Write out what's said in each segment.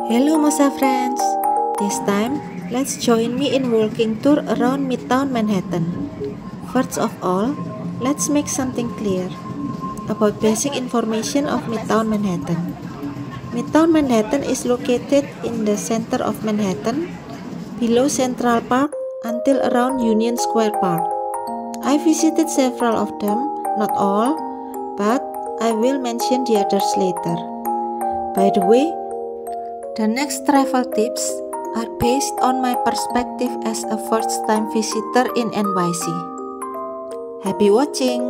Hello Mosa friends, this time let's join me in walking tour around Midtown Manhattan. First of all, let's make something clear about basic information of Midtown Manhattan. Midtown Manhattan is located in the center of Manhattan, below Central Park until around Union Square Park. I visited several of them, not all, but I will mention the others later. By the way, the next travel tips are based on my perspective as a first-time visitor in NYC. Happy watching!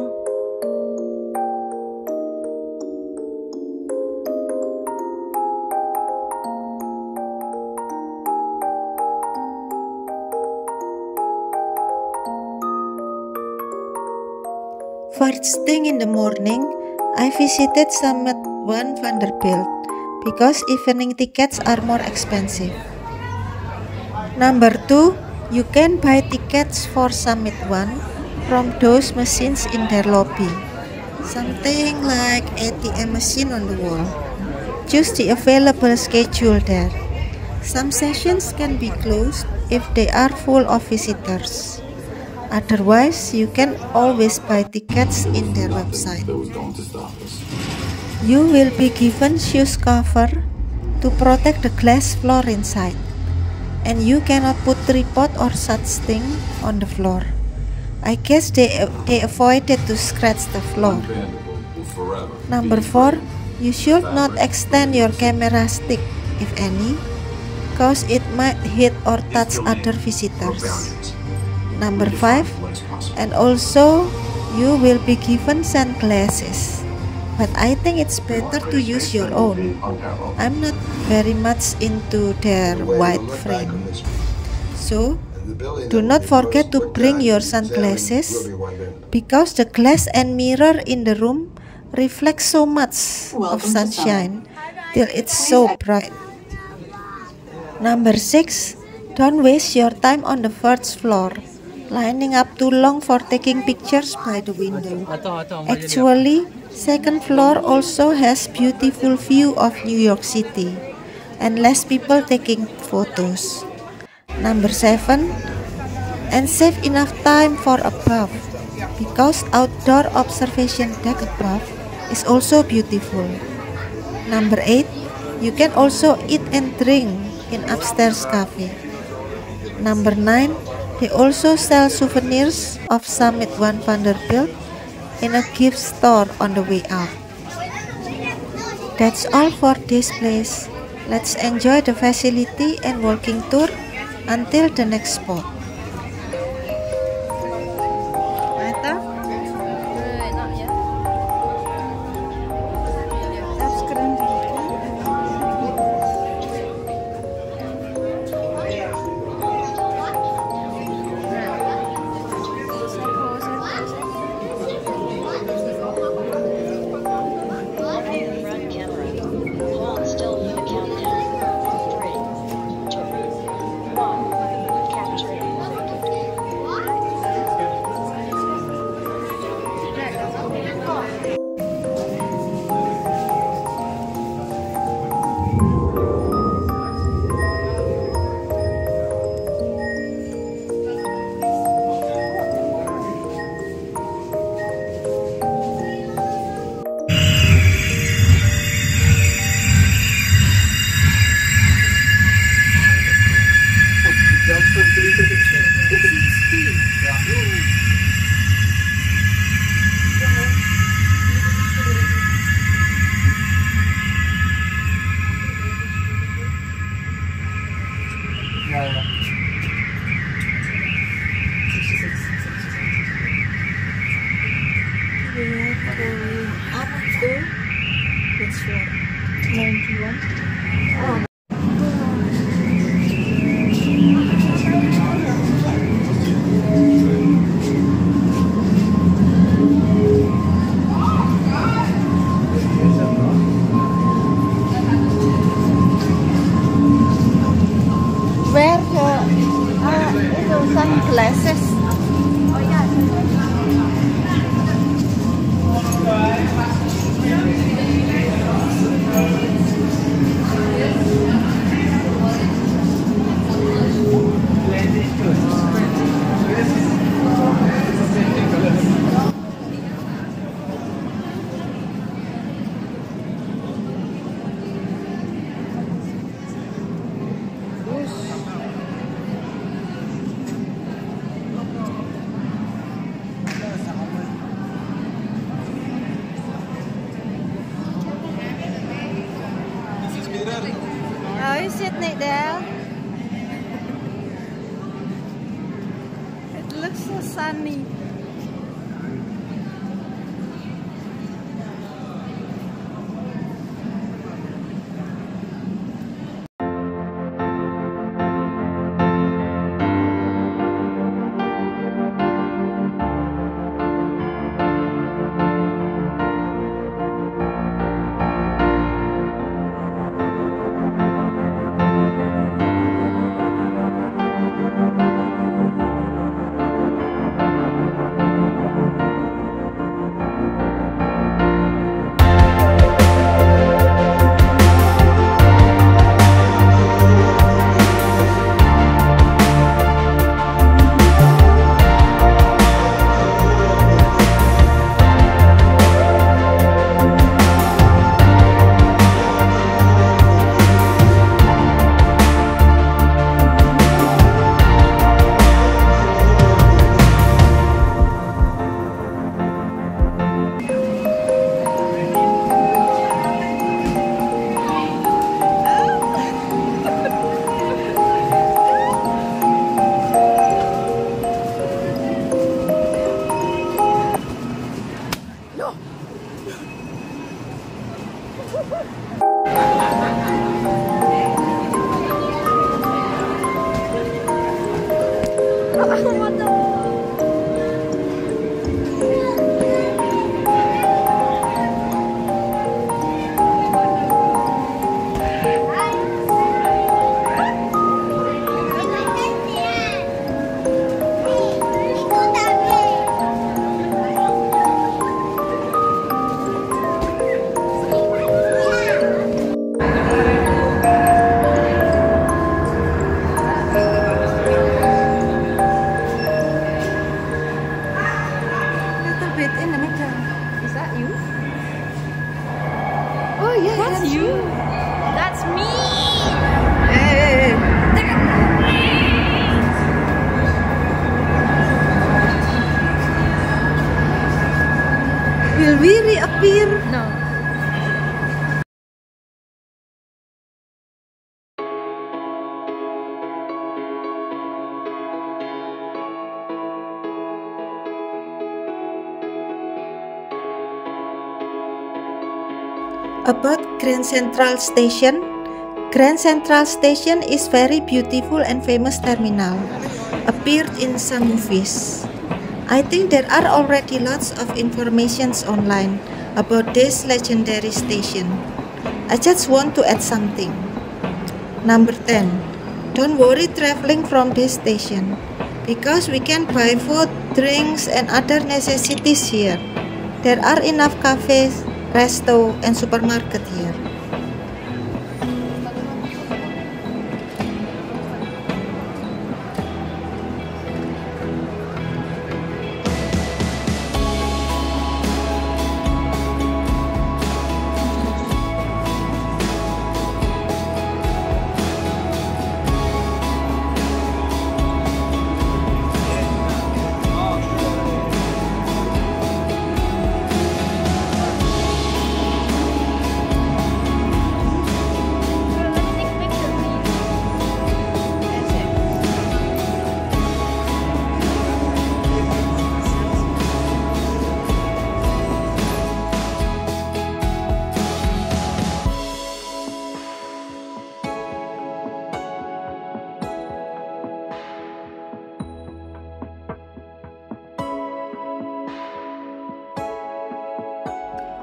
First thing in the morning, I visited Summit One Vanderbilt because evening tickets are more expensive. Number 2, you can buy tickets for Summit One from those machines in their lobby, something like ATM machine on the wall. Choose the available schedule there. Some sessions can be closed if they are full of visitors. Otherwise, you can always buy tickets in their website. You will be given shoes cover to protect the glass floor inside, and you cannot put tripod or such thing on the floor. I guess they avoided to scratch the floor. Number 4, you should not extend your camera stick, if any, cause it might hit or touch other visitors. Number 5, and also you will be given sunglasses, but I think it's better to use your own. I'm not very much into their white frame, so do not forget to bring your sunglasses because the glass and mirror in the room reflect so much of sunshine till it's so bright. Number 6, don't waste your time on the first floor, lining up too long for taking pictures by the window. Actually, second floor also has beautiful view of New York City and less people taking photos. Number 7, and save enough time for above because outdoor observation deck above is also beautiful. Number 8, you can also eat and drink in upstairs cafe. Number 9, they also sell souvenirs of Summit One Vanderbilt in a gift store on the way out. That's all for this place. Let's enjoy the facility and walking tour until the next spot. Which one? 91? Oh. Where the sunglasses? Oh yeah. How is it, Nidel? It looks so sunny. That's you. That's me. Hey. Will we reappear? No. About Grand Central Station. Grand Central Station is very beautiful and famous terminal. Appeared in some movies. I think there are already lots of informations online about this legendary station. I just want to add something. Number 10. Don't worry traveling from this station, because we can buy food, drinks, and other necessities here. There are enough cafes, resto, and supermarket here.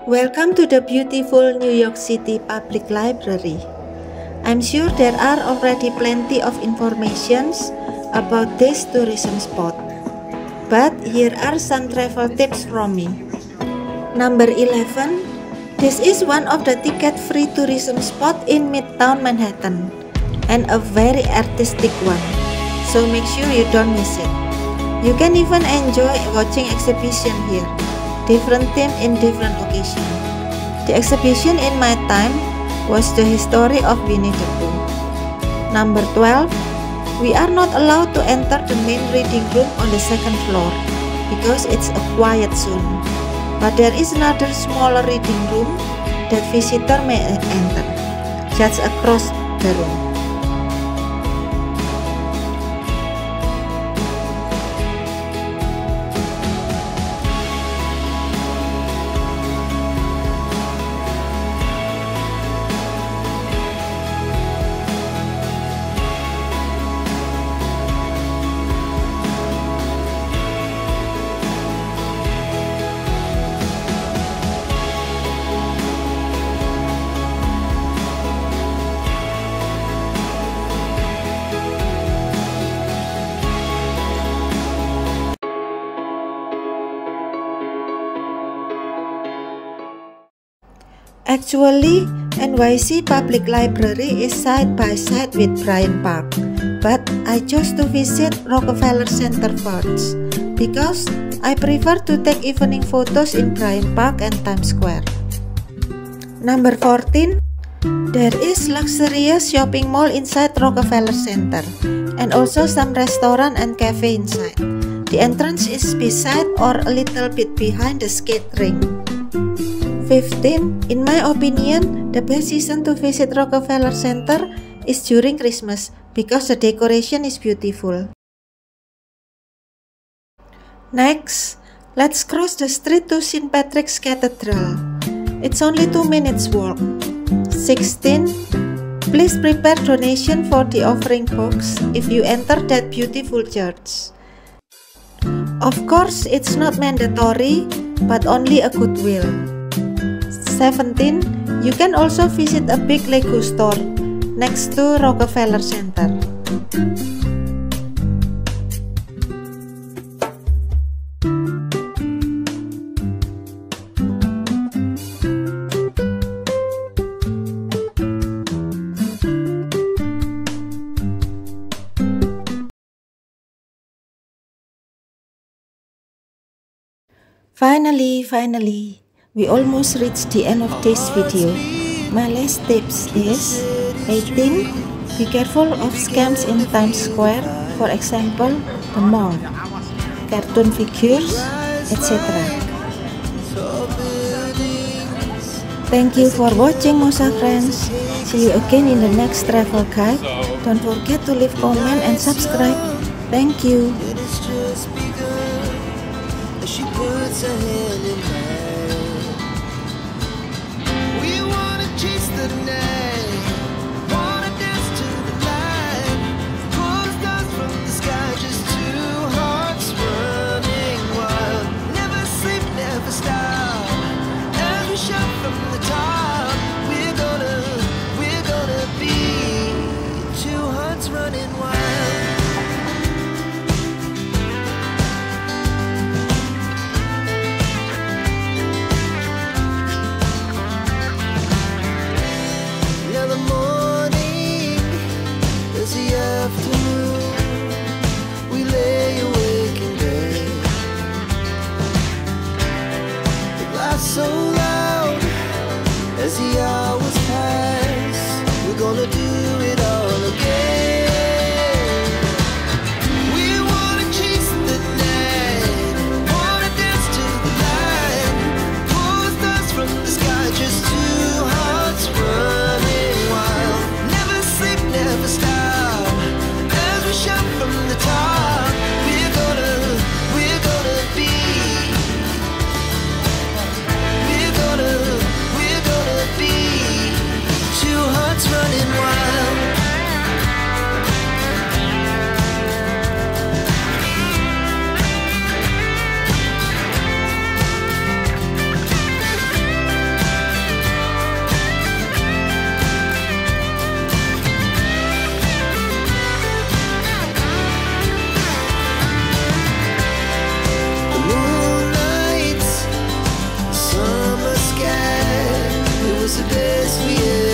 Welcome to the beautiful New York City Public Library. I'm sure there are already plenty of informations about this tourism spot, but here are some travel tips from me. Number 11. This is one of the ticket-free tourism spot in Midtown Manhattan, and a very artistic one, so make sure you don't miss it. You can even enjoy watching exhibition here. Different theme in different occasion. The exhibition in my time was the history of Winnie the Pooh. Number 12. We are not allowed to enter the main reading room on the second floor because it's a quiet zone. But there is another smaller reading room that visitor may enter, just across the room. Actually, NYC Public Library is side by side with Bryant Park, but I chose to visit Rockefeller Center first because I prefer to take evening photos in Bryant Park and Times Square. Number 14. There is luxurious shopping mall inside Rockefeller Center and also some restaurant and cafe inside. The entrance is beside or a little bit behind the skate ring. 15. In my opinion, the best season to visit Rockefeller Center is during Christmas because the decoration is beautiful. Next, let's cross the street to St. Patrick's Cathedral. It's only 2 minutes walk. 16. Please prepare donation for the offering box if you enter that beautiful church. Of course, it's not mandatory, but only a goodwill. 17. You can also visit a big Lego store next to Rockefeller Center. Finally, we almost reached the end of this video. My last tips is 18. Be careful of scams in Times Square, for example, the mall, cartoon figures, etc. Thank you for watching, Mosa friends. See you again in the next travel guide. Don't forget to leave comment and subscribe. Thank you. She puts her hand in mine. We wanna chase the night, wanna dance to the light, pull stars from the sky, just two hearts running wild. Never sleep, never stop, as we shout from the top. We're gonna be two hearts running wild. So loud as the hours pass, we're gonna do it all again. We wanna chase the night, wanna dance to the light, pull stars from the sky, just two hearts running wild. Never sleep, never stop, as we shout from the top. We're gonna be two hearts running wild. The moonlight, summer sky, it was the best we ever